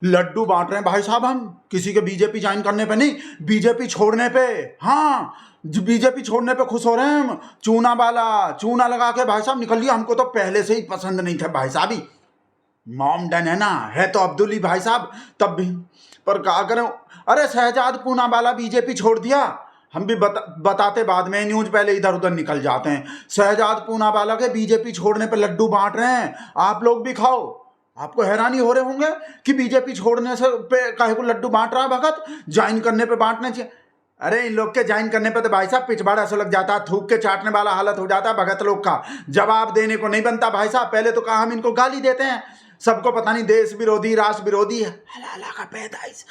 लड्डू बांट रहे हैं भाई साहब, हम किसी के बीजेपी ज्वाइन करने पे नहीं, बीजेपी छोड़ने पे। हाँ, बीजेपी छोड़ने पे खुश हो रहे हैं हम। चूना लगा के भाई साहब निकल लिया। हमको तो पहले से ही पसंद नहीं थे भाई साहब ही। मॉमडन है ना, है तो अब्दुल ही भाई साहब तब भी, पर क्या करें। अरे शहजाद पूनावाला बीजेपी छोड़ दिया। हम भी बताते बाद में, न्यूज पहले इधर उधर निकल जाते हैं। शहजाद पूनावाला के बीजेपी छोड़ने पे लड्डू बांट रहे हैं, आप लोग भी खाओ। आपको हैरानी हो रहे होंगे कि बीजेपी छोड़ने से पे काहे को लड्डू बांट रहा है भगत, ज्वाइन करने पे बांटने चाहिए। अरे इन लोग के ज्वाइन करने पे तो भाई साहब पिछवाड़ा ऐसा लग जाता है, थूक के चाटने वाला हालत हो जाता है भगत लोग का। जवाब देने को नहीं बनता भाई साहब। पहले तो कहा हम इनको गाली देते हैं, सबको पता नहीं देश विरोधी राष्ट्र विरोधी है, हलाला का पैदाइश,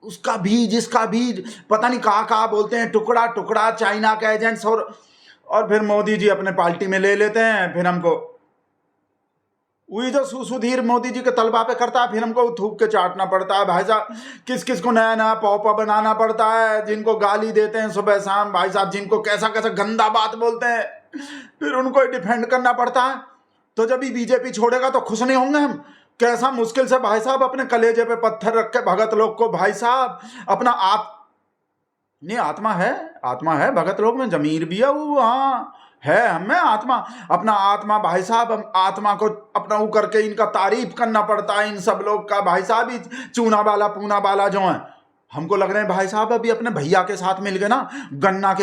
उसका बीज इसका बीज, पता नहीं कहा बोलते हैं, टुकड़ा टुकड़ा, चाइना के एजेंट्स। और फिर मोदी जी अपने पार्टी में ले लेते हैं। फिर हमको वही जो सुधीर मोदी जी के तलबा पे करता है, फिर हमको थूक के चाटना पड़ता है भाई साहब। किस किस को नया नया पौपा बनाना पड़ता है, जिनको गाली देते हैं सुबह शाम भाई साहब, जिनको कैसा कैसा गंदा बात बोलते हैं, फिर उनको डिफेंड करना पड़ता है। तो जब ही बीजेपी छोड़ेगा तो खुश नहीं होंगे हम। कैसा मुश्किल से भाई साहब अपने कलेजे पे पत्थर रख के भगत लोग को भाई साहब अपना नहीं, आत्मा है भगत लोग में, जमीर भी है वो, हाँ है हमें आत्मा, अपना आत्मा भाई साहब। हम आत्मा को अपना वो करके इनका तारीफ करना पड़ता है इन सब लोग का भाई साहब। ही चूना वाला जो है, हमको लग रहे हैं भाई साहब अभी अपने भैया के साथ मिल गए ना, गन्ना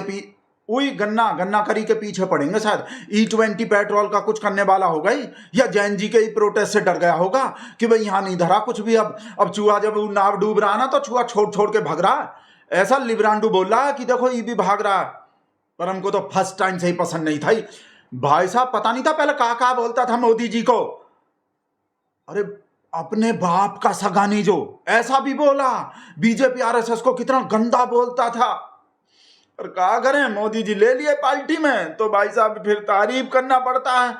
करी के पीछे पड़ेंगे शायद। E20 पेट्रोल का कुछ करने वाला होगा ही, या जैन जी के ही प्रोटेस्ट से डर गया होगा कि भाई यहाँ नहीं धरा कुछ भी। अब चूहा जब नाव डूब रहा ना, तो चूहा छोड़ के भाग रहा है। ऐसा लिब्रांडू बोल रहा है कि देखो ये भी भाग रहा है। पर हमको तो फर्स्ट टाइम से ही पसंद नहीं था ही भाई साहब। पता नहीं था पहले कहा बोलता था मोदी जी को। अरे अपने बाप का सगा नहीं जो, ऐसा भी बोला। बीजेपी आरएसएस को कितना गंदा बोलता था। और क्या करें, मोदी जी ले लिए पार्टी में तो भाई साहब फिर तारीफ करना पड़ता है।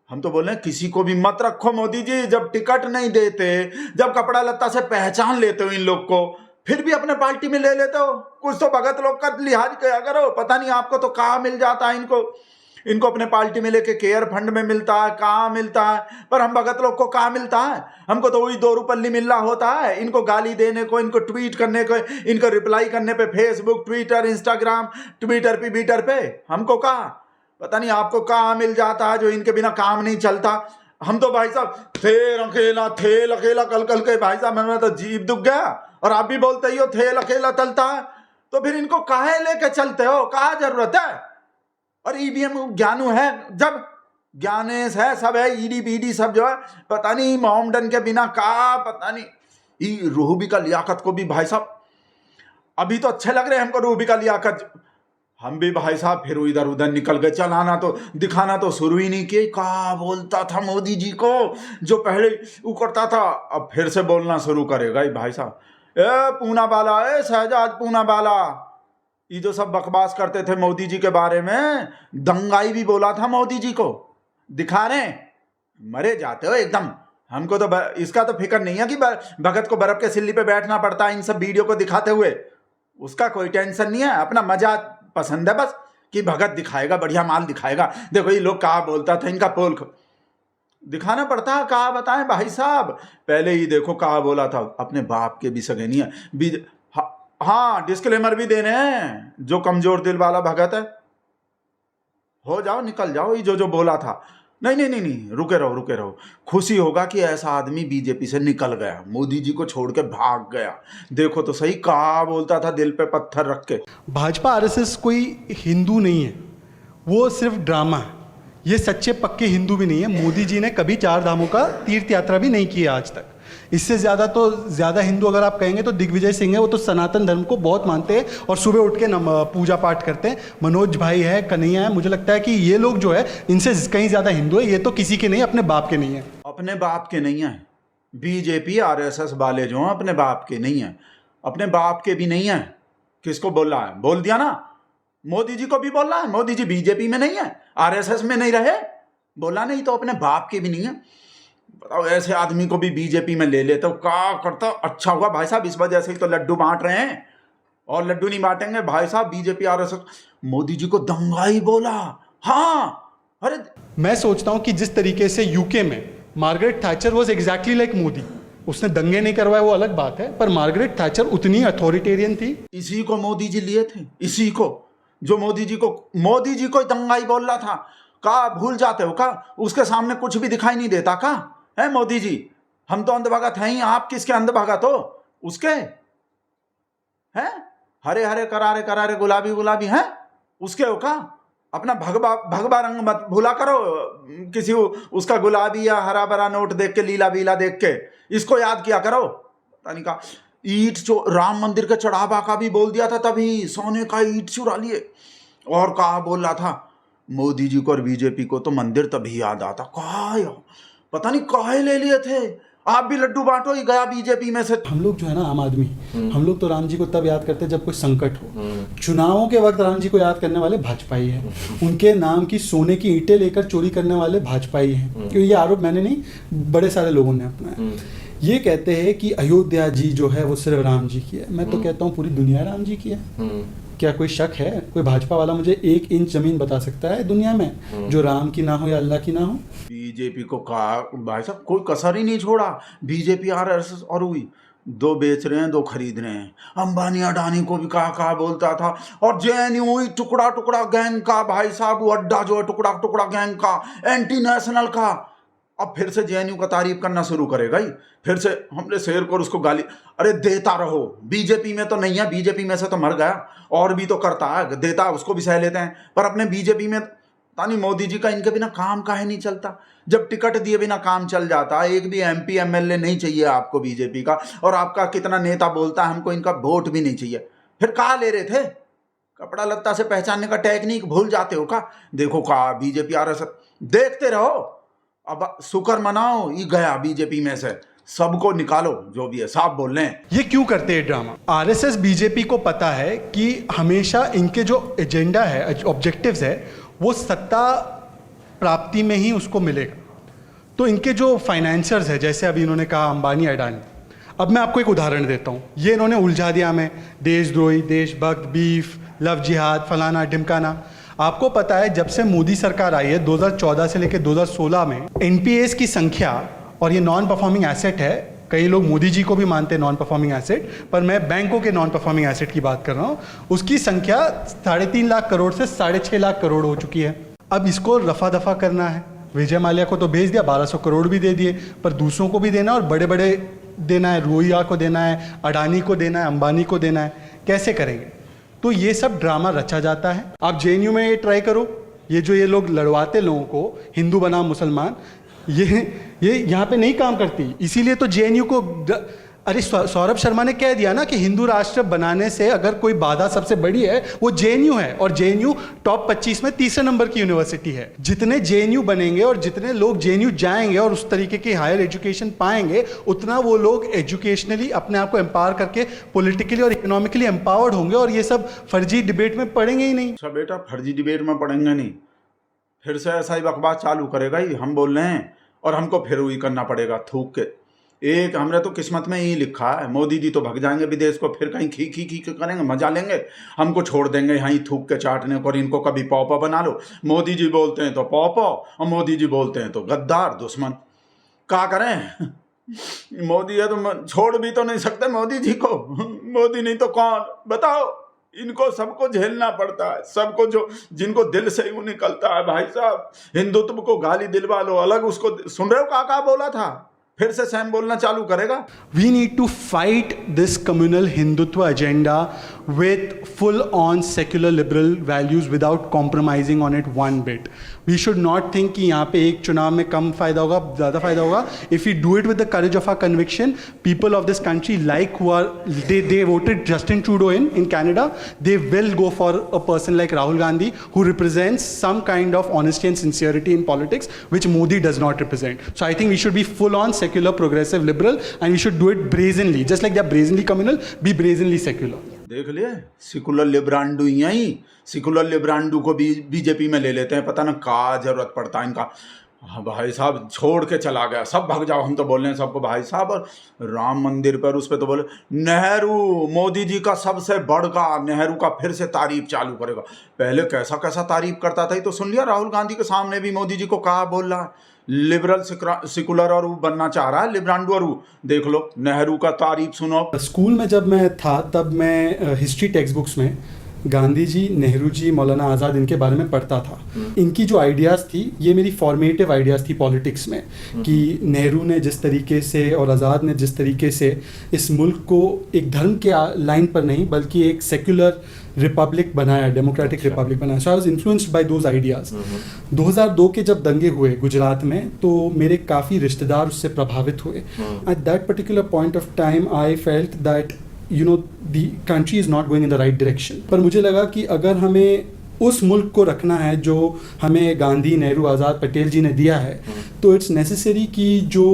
हम तो बोले किसी को भी मत रखो मोदी जी, जब टिकट नहीं देते, जब कपड़ा लत्ता से पहचान लेते हो इन लोग को, फिर भी अपने पार्टी में ले लेते हो। कुछ तो भगत लोग का लिहाज किया करो। पता नहीं आपको तो कहाँ मिल जाता है इनको अपने पार्टी में लेके केयर फंड में मिलता है, कहाँ मिलता है। पर हम भगत लोग को कहाँ मिलता है, हमको तो वही 2 रुपल्ली मिलना होता है। इनको गाली देने को, इनको ट्वीट करने को, इनको रिप्लाई करने पे फेसबुक, ट्विटर, इंस्टाग्राम, ट्विटर पे हमको कहाँ, पता नहीं आपको कहाँ मिल जाता है जो इनके बिना काम नहीं चलता। हम तो भाई साहब थे अकेला कल के भाई साहब, मेरा तो जीव दुख गया। और आप भी बोलते ही हो थे अकेला चलता है, तो फिर इनको काहे लेके चलते हो, कहाँ जरूरत है। और ईवीएम ज्ञानू है, जब ज्ञानेश है, सब है, ईडी बीडी सब जो है, पता नहीं मोहम्मदन के बिना का, पता नहीं। रूबी का लियाकत को भी भाई साहब अभी तो अच्छे लग रहे हैं हमको, रूबी का लियाकत। हम भी भाई साहब फिर इधर उधर निकल गए, चलाना तो दिखाना तो शुरू ही नहीं किए। कहा बोलता था मोदी जी को, जो पहले वो करता था अब फिर से बोलना शुरू करेगा भाई साहब। पूनावाला, शहजाद पूनावाला, ये जो सब बकवास करते थे मोदी जी के बारे में, दंगाई भी बोला था मोदी जी को। दिखा रहे मरे जाते हो एकदम। हमको तो इसका तो फिक्र नहीं है कि भगत को बर्फ के सिल्ली पे बैठना पड़ता है इन सब वीडियो को दिखाते हुए, उसका कोई टेंशन नहीं है। अपना मजा पसंद है बस कि भगत दिखाएगा, बढ़िया माल दिखाएगा। देखो ये लोग कहा बोलता था, इनका पोल दिखाना पड़ता है। कहा बताएं भाई साहब, पहले ही देखो कहा बोला था, अपने बाप के भी सगे नहीं है। हाँ डिस्क्लेमर भी देने हैं, जो कमजोर दिल वाला भगत है हो जाओ, निकल जाओ। ये जो बोला था, नहीं, रुके रहो। खुशी होगा कि ऐसा आदमी बीजेपी से निकल गया, मोदी जी को छोड़ के भाग गया। देखो तो सही कहा बोलता था, दिल पे पत्थर रख के। भाजपा आरएसएस कोई हिंदू नहीं है, वो सिर्फ ड्रामा है। ये सच्चे पक्के हिंदू भी नहीं है। मोदी जी ने कभी 4 धामों का तीर्थ यात्रा भी नहीं की है आज तक। इससे ज़्यादा हिंदू अगर आप कहेंगे तो दिग्विजय सिंह है, वो तो सनातन धर्म को बहुत मानते हैं और सुबह उठ के पूजा पाठ करते हैं। मनोज भाई है, कन्हैया है, मुझे लगता है कि ये लोग जो है इनसे कहीं ज़्यादा हिंदू है। ये तो किसी के नहीं, अपने बाप के नहीं है। अपने बाप के नहीं है। बीजेपी आरएसएस वाले जो हैं अपने बाप के नहीं है, अपने बाप के भी नहीं है। किसको बोल रहा है, बोल दिया ना, मोदी जी को भी बोल रहा है। मोदी जी बीजेपी में नहीं है, आरएसएस में नहीं रहे, बोला नहीं तो अपने बाप के भी नहीं है। बताओ ऐसे आदमी को भी बीजेपी में ले लेते हो, क्या करता। अच्छा हुआ भाई साहब, इस वजह से ही तो लड्डू बांट रहे हैं, और लड्डू नहीं बांटेंगे भाई साहब। बीजेपी आरएसएस मोदी जी को दंगाई बोला। हाँ अरे मैं सोचता हूँ कि जिस तरीके से यूके में Margaret Thatcher was exactly like Modi, उसने दंगे नहीं करवाए वो अलग बात है, पर मार्गरेट थैचर उतनी अथॉरिटेरियन थी। इसी को मोदी जी लिए थे, इसी को जो मोदी जी को दंगाई बोल रहा था। का भूल जाते हो का? उसके सामने कुछ भी दिखाई नहीं देता का? है मोदी जी, हम तो अंधभगत हैं ही, आप किसके अंधभगत हो? उसके हैं हरे हरे करारे करारे गुलाबी गुलाबी हैं उसके हो का? अपना भगवा रंग मत भूला करो किसी उसका गुलाबी या हरा भरा नोट देख के, लीला बीला देख के, इसको याद किया करो। पता नहीं का ईट राम मंदिर के चढ़ावा का भी बोल दिया था, तभी सोने का ईट चुरा लिए। और कहा बोल रहा था मोदी जी को और बीजेपी को तो मंदिर तभी याद आता। कहा पता नहीं काहे ले लिए थे। आप भी लड्डू बांटो ही गया बीजेपी में से। हम लोग जो है ना आम आदमी, हम लोग तो राम जी को तब याद करते हैं जब कोई संकट हो। चुनावों के वक्त राम जी को याद करने वाले भाजपाई हैं। उनके नाम की सोने की ईंटें लेकर चोरी करने वाले भाजपाई हैं। क्योंकि ये आरोप मैंने नहीं, बड़े सारे लोगों ने अपनाया। ये कहते हैं कि अयोध्या जी जो है वो सिर्फ राम जी की है। मैं तो कहता हूँ पूरी दुनिया राम जी की है। क्या कोई शक है? कोई भाजपा वाला मुझे 1 इंच जमीन बता सकता है दुनिया में जो राम की ना हो या अल्लाह की ना हो? बीजेपी को कहा भाई साहब कोई कसर ही नहीं छोड़ा। बीजेपी आरएसएस और हुई, 2 बेच रहे हैं 2 खरीद रहे हैं। अंबानी अडानी को भी कहा बोलता था। और जेएनयू हुई टुकड़ा टुकड़ा गैंग का भाई साहब, वो अड्डा जो है टुकड़ा टुकड़ा गैंग का, एंटी नेशनल का। अब फिर से जेएनयू का तारीफ करना शुरू करेगा ही। फिर से हमने शेर को उसको गाली। अरे देता रहो, बीजेपी में तो नहीं है, बीजेपी में से तो मर गया। और भी तो करता है, देता है उसको भी सह लेते हैं। पर अपने बीजेपी में तानी मोदी जी का इनके बिना काम काहे नहीं चलता? जब टिकट दिए बिना काम चल जाता। एक भी एमपी एमएलए नहीं चाहिए आपको बीजेपी का, और आपका कितना नेता बोलता है हमको इनका वोट भी नहीं चाहिए। फिर कहाँ ले रहे थे? कपड़ा लत्ता से पहचानने का टेक्निक भूल जाते हो का? देखो का बीजेपी आरएसएस देखते रहो। अब शुक्र मनाओ ये गया बीजेपी में से, सबको निकालो जो भी है, साफ बोल रहे हैं। ये क्यों करते हैं ड्रामा? आरएसएस बीजेपी को पता है कि हमेशा इनके जो एजेंडा है, ऑब्जेक्टिव्स है, वो सत्ता प्राप्ति में ही उसको मिलेगा। तो इनके जो फाइनेंसर्स है, जैसे अभी इन्होंने कहा अंबानी अडानी, अब मैं आपको एक उदाहरण देता हूँ। ये इन्होंने उलझा दिया हमें, देशद्रोही, देशभक्त, बीफ, लव जिहाद, फलाना ढिमकाना। आपको पता है जब से मोदी सरकार आई है 2014 से लेकर 2016 में एनपीएस की संख्या, और ये नॉन परफॉर्मिंग एसेट है, कई लोग मोदी जी को भी मानते हैं नॉन परफॉर्मिंग एसेट, पर मैं बैंकों के नॉन परफॉर्मिंग एसेट की बात कर रहा हूँ, उसकी संख्या 3.5 लाख करोड़ से 6.5 लाख करोड़ हो चुकी है। अब इसको रफा दफा करना है। विजय माल्या को तो भेज दिया, 1200 करोड़ भी दे दिए, पर दूसरों को भी देना और बड़े बड़े देना है, रोहिया को देना है, अडानी को देना है, अंबानी को देना है। कैसे करेंगे? तो ये सब ड्रामा रचा जाता है। आप जेएनयू में ये ट्राई करो, ये जो ये लोग लड़वाते लोगों को, हिंदू बनाम मुसलमान, ये यहाँ पे नहीं काम करती। इसीलिए तो जेएनयू को अरे सौरभ शर्मा ने कह दिया ना कि हिंदू राष्ट्र बनाने से अगर कोई बाधा सबसे बड़ी है वो जेएनयू है, और जेएनयू टॉप 25 में 3रे नंबर की यूनिवर्सिटी है। जितने जेएनयू बनेंगे और जितने लोग जेएनयू जाएंगे और उस तरीके की हायर एजुकेशन पाएंगे, उतना वो लोग एजुकेशनली अपने आप को एम्पावर करके पॉलिटिकली और इकोनॉमिकली एम्पावर्ड होंगे, और ये सब फर्जी डिबेट में पड़ेंगे ही नहीं। अच्छा बेटा, फर्जी डिबेट में पड़ेंगे नहीं, फिर से ऐसा ही बकवास चालू करेगा ही। हम बोल रहे हैं और हमको फिर वही करना पड़ेगा थूक के। एक हमने तो किस्मत में ही लिखा है, मोदी जी तो भग जाएंगे विदेश को, फिर कहीं खी खी खी करेंगे, मजा लेंगे, हमको छोड़ देंगे यहाँ ही थूक के चाटने को, और इनको कभी पौपा बना लो। मोदी जी बोलते हैं तो पौपा, और मोदी जी बोलते हैं तो गद्दार दुश्मन। क्या करें? मोदी है तो छोड़ भी तो नहीं सकते मोदी जी को। मोदी नहीं तो कौन बताओ? इनको सबको झेलना पड़ता है, सबको जो जिनको दिल से यूं निकलता है। भाई साहब हिंदुत्व को गाली दिलवा लो अलग, उसको सुन रहे हो क्या बोला था? फिर से सैम बोलना चालू करेगा। We need to fight this communal Hindutva agenda with full-on secular liberal values without compromising on it one bit. We should not think कि यहाँ पे एक चुनाव में कम फायदा होगा, ज़्यादा फायदा होगा. If we do it with the courage of our conviction, people of this country like who are they voted Justin Trudeau in Canada, they will go for a person like Rahul Gandhi who represents some kind of honesty and sincerity in politics, which Modi does not represent. So I think we should be full-on secular, progressive, liberal, and we should do it brazenly. Just like they are brazenly communal, be brazenly secular. देख लिए secular लिब्रांडू यही, secular लिब्रांडू को भी BJP में ले लेते हैं, पता ना क्या जरूरत पड़ता है इनका। हाँ भाई साहब छोड़ के चला गया, सब भाग जाओ, हम तो बोल रहे हैं सबको भाई साहब। और राम मंदिर पर उस पर तो बोले नेहरू मोदी जी का सबसे बड़का, नेहरू का फिर से तारीफ चालू करेगा। पहले कैसा कैसा तारीफ करता था, ये तो सुन लिया। राहुल गांधी के सामने भी मोदी जी को कहा बोल रहा है लिबरल सेकुलर और वो बनना चाह रहा है, लिब्रांडो, और वो देख लो नेहरू का तारीफ सुनो। स्कूल में जब मैं था तब मैं हिस्ट्री टेक्स्ट बुक्स में गांधी जी, नेहरू जी, मौलाना आज़ाद, इनके बारे में पढ़ता था। इनकी जो आइडियाज़ थी, ये मेरी फॉर्मेटिव आइडियाज़ थी पॉलिटिक्स में, कि नेहरू ने जिस तरीके से और आज़ाद ने जिस तरीके से इस मुल्क को एक धर्म के लाइन पर नहीं बल्कि एक सेक्युलर रिपब्लिक बनाया, डेमोक्रेटिक रिपब्लिक बनाया। So I was influenced by those ideas. 2002 के जब दंगे हुए गुजरात में, तो मेरे काफ़ी रिश्तेदार उससे प्रभावित हुए। At that particular point of time I felt that the country is not going in the right direction। पर मुझे लगा कि अगर हमें उस मुल्क को रखना है जो हमें गांधी, नेहरू, आज़ाद, पटेल जी ने दिया है, तो इट्स नेसेसरी कि जो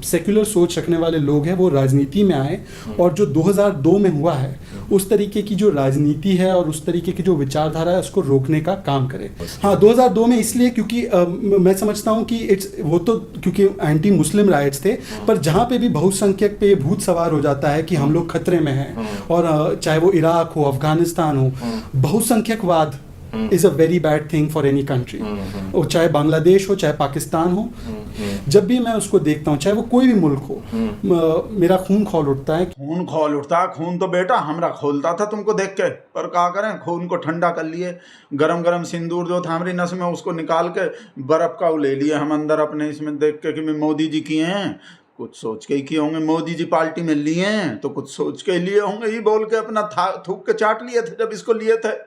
सेक्युलर सोच रखने वाले लोग हैं वो राजनीति में आए, और जो 2002 में हुआ है उस तरीके की जो राजनीति है और उस तरीके की जो विचारधारा है उसको रोकने का काम करे। हाँ, 2002 में इसलिए क्योंकि मैं समझता हूँ कि वो तो क्योंकि एंटी मुस्लिम राइट्स थे, पर जहाँ पे भी बहुसंख्यक पे भूत सवार हो जाता है कि हम लोग खतरे में हैं, और चाहे वो इराक हो, अफगानिस्तान हो, बहुसंख्यकवाद is a very bad thing for any country. और चाहे बांग्लादेश हो, चाहे पाकिस्तान हो, जब भी मैं उसको देखता हूँ, चाहे वो कोई भी मुल्क हो, मेरा खून खौल उठता है। खून खौल उठता है। खून तो बेटा हमरा खोलता था तुमको देख के, पर क्या करें, खून को ठंडा कर लिए। गरम गरम सिंदूर जो था हमारी नस में, उसको निकाल के बर्फ का वो ले लिए हम अंदर अपने इसमें, देख के कि मैं मोदी जी किए हैं, कुछ सोच के ही किए होंगे। मोदी जी पार्टी में लिए हैं तो कुछ सोच के लिए होंगे, ये बोल के अपना थूक के चाट लिए थे जब इसको लिए थे।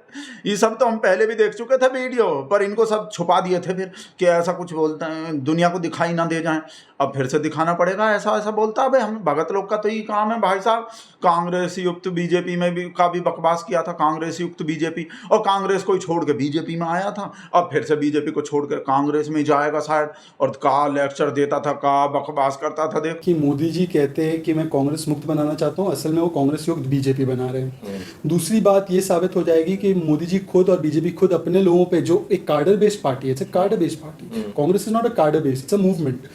ये सब तो हम पहले भी देख चुके थे वीडियो, पर इनको सब छुपा दिए थे फिर कि ऐसा कुछ बोलते हैं, दुनिया को दिखाई ना दे जाएं। अब फिर से दिखाना पड़ेगा, ऐसा ऐसा बोलता है भाई। हम भगत लोग का तो यही काम है भाई साहब। कांग्रेस युक्त बीजेपी में भी का भी बकवास किया था, कांग्रेस युक्त बीजेपी, और कांग्रेस को ही छोड़ के बीजेपी में आया था। अब फिर से बीजेपी को छोड़ कर कांग्रेस में जाएगा शायद, और का लेक्चर देता था, का बकवास करता था। देख कि मोदी जी कहते हैं कि मैं कांग्रेस मुक्त बनाना चाहता हूँ, असल में वो कांग्रेस युक्त बीजेपी बना रहे हैं। दूसरी बात ये साबित हो जाएगी कि मोदी जी खुद और बीजेपी खुद अपने लोगों पे, जो एक कार्डर बेस्ड पार्टी है, cadre based party, Congress is not a cadre based, it's a movement.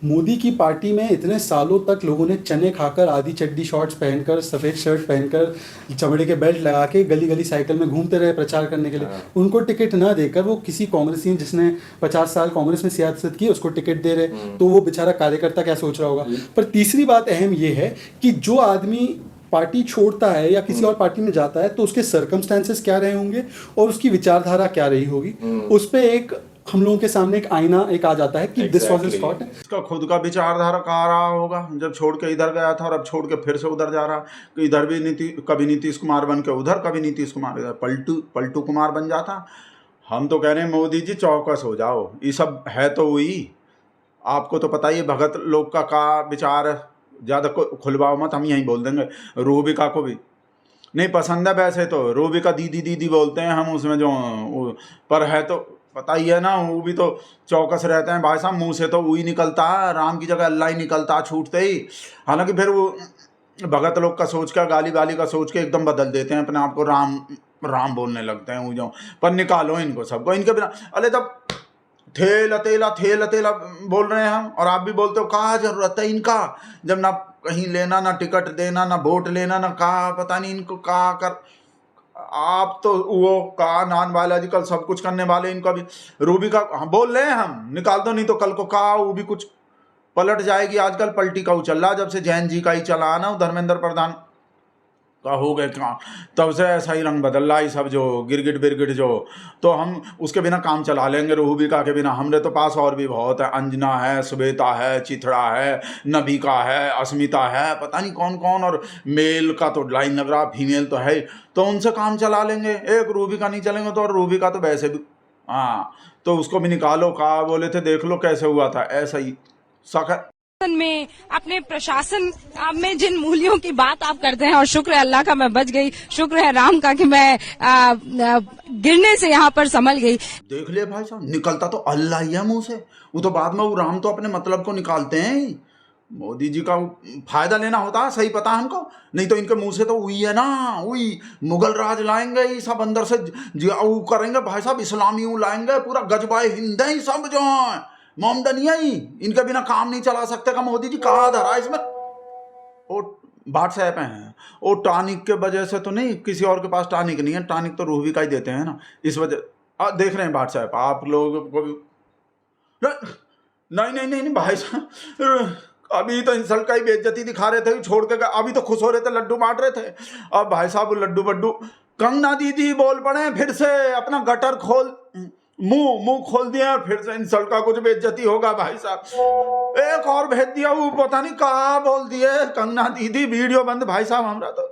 Modi की पार्टी में इतने सालों तक लोगों ने चने खाकर, आधी चड्डी शॉर्ट्स पहनकर, सफ़ेद शर्ट पहनकर, चमड़े के बेल्ट लगा के गली गली साइकिल में घूमते रहे प्रचार करने के लिए। उनको टिकट ना देकर वो किसी कांग्रेसी जिसने 50 साल कांग्रेस में सियासत की उसको टिकट दे रहे, तो वो बेचारा कार्यकर्ता क्या सोच रहा होगा। पर तीसरी बात अहम ये है कि जो आदमी पार्टी छोड़ता है या किसी और पार्टी में जाता है तो उसके सर्कमस्टेंसेस क्या रहे होंगे और उसकी विचारधारा क्या रही होगी, उस पर एक हम लोगों के सामने एक आईना एक आ जाता है कि दिस वाज हिज थॉट। इसका खुद का विचारधारा कहाँ रहा होगा जब छोड़ के इधर गया था, और अब छोड़ के फिर से उधर जा रहा है कि इधर भी कभी नीतीश कुमार बन के उधर, कभी नीतीश कुमार इधर, पलटू कुमार बन जाता। हम तो कह रहे हैं मोदी जी चौकस हो जाओ, ये सब है तो वही। आपको तो पता ही है भगत लोग का विचार है, ज़्यादा खुलवाओ मत, हम यहीं बोल देंगे। रूबिका को भी नहीं पसंद है वैसे तो, रूबिका दीदी दीदी बोलते हैं हम उसमें जो, पर है तो पता ही है ना, वो भी तो चौकस रहते हैं भाई साहब। मुंह से तो वही निकलता है, राम की जगह अल्लाह ही निकलता छूटते ही। हालांकि फिर वो भगत लोग का सोच का, गाली गाली का सोच के एकदम बदल देते हैं अपने आप को, राम राम बोलने लगते हैं वो जो। पर निकालो इनको सबको, इनके बिना। अरे जब थेल अतेला बोल रहे हैं हम, और आप भी बोलते हो, कहाँ जरूरत है इनका, जब ना कहीं लेना, ना टिकट देना, ना वोट लेना, ना कहा पता नहीं इनको कहा कर। आप तो वो कहा नॉन बायोलॉजिकल सब कुछ करने वाले, इनका भी रूबी का हाँ, बोल रहे हैं हम, निकाल दो, नहीं तो कल को कहा वो भी कुछ पलट जाएगी। आजकल पलटी का वो चल रहा, जब से जैन जी का ही चला ना, धर्मेंद्र प्रधान का हो गए कहाँ, तब से ऐसा ही रंग बदल रहा है सब जो गिरगिट बिरगिट जो। तो हम उसके बिना काम चला लेंगे, रूबिका के बिना। हमरे तो पास और भी बहुत है, अंजना है, श्वेता है, चिथड़ा है, नबिका है, अस्मिता है, पता नहीं कौन कौन, और मेल का तो लाइन लग रहा, फीमेल तो है, तो उनसे काम चला लेंगे। एक रूबिका नहीं चलेंगे तो, और रूबिका तो वैसे भी हाँ, तो उसको भी निकालो। कहा बोले थे, देख लो कैसे हुआ था, ऐसा ही सख में अपने प्रशासन में जिन मूल्यों की बात आप करते हैं, और शुक्र है अल्लाह का मैं बच गई, शुक्र है राम का कि मैं गिरने से यहाँ पर संभल गई। देख लिया भाई साहब, निकलता तो अल्लाह ही है मुंह से, वो तो बाद में वो राम तो अपने मतलब को निकालते हैं। मोदी जी का फायदा लेना होता है, सही पता है हमको, नहीं तो इनके मुंह से तो वही है ना, वही मुगल राज लाएंगे, ये सब अंदर से वो करेंगे भाई साहब, इस्लामी लाएंगे, पूरा गजबाए हिंद ही सब जो है, मोमडनिया ही, इनके बिना काम नहीं चला सकते का मोदी जी। कहा धरा इसमें वो व्हाट्सएप हैं, वो टॉनिक के वजह से तो नहीं, किसी और के पास टॉनिक नहीं है, टॉनिक तो रूह भी का ही देते हैं ना, इस वजह देख रहे हैं व्हाट्सएप आप लोग को भी। नहीं भाई साहब, अभी तो इंसल्ट का ही बेइज्जती दिखा रहे थे, छोड़ के अभी तो खुश हो रहे थे, लड्डू बांट रहे थे। अब भाई साहब वो लड्डू बड्डू, कंगना दीदी बोल पड़े फिर से, अपना गटर खोल, मुंह खोल दिया और फिर से इंसल्ट का कुछ बेइज्जती होगा भाई साहब। एक और भेज दिया, वो पता नहीं कहाँ बोल दिए कंगना दीदी, वीडियो बंद भाई साहब, हमरा तो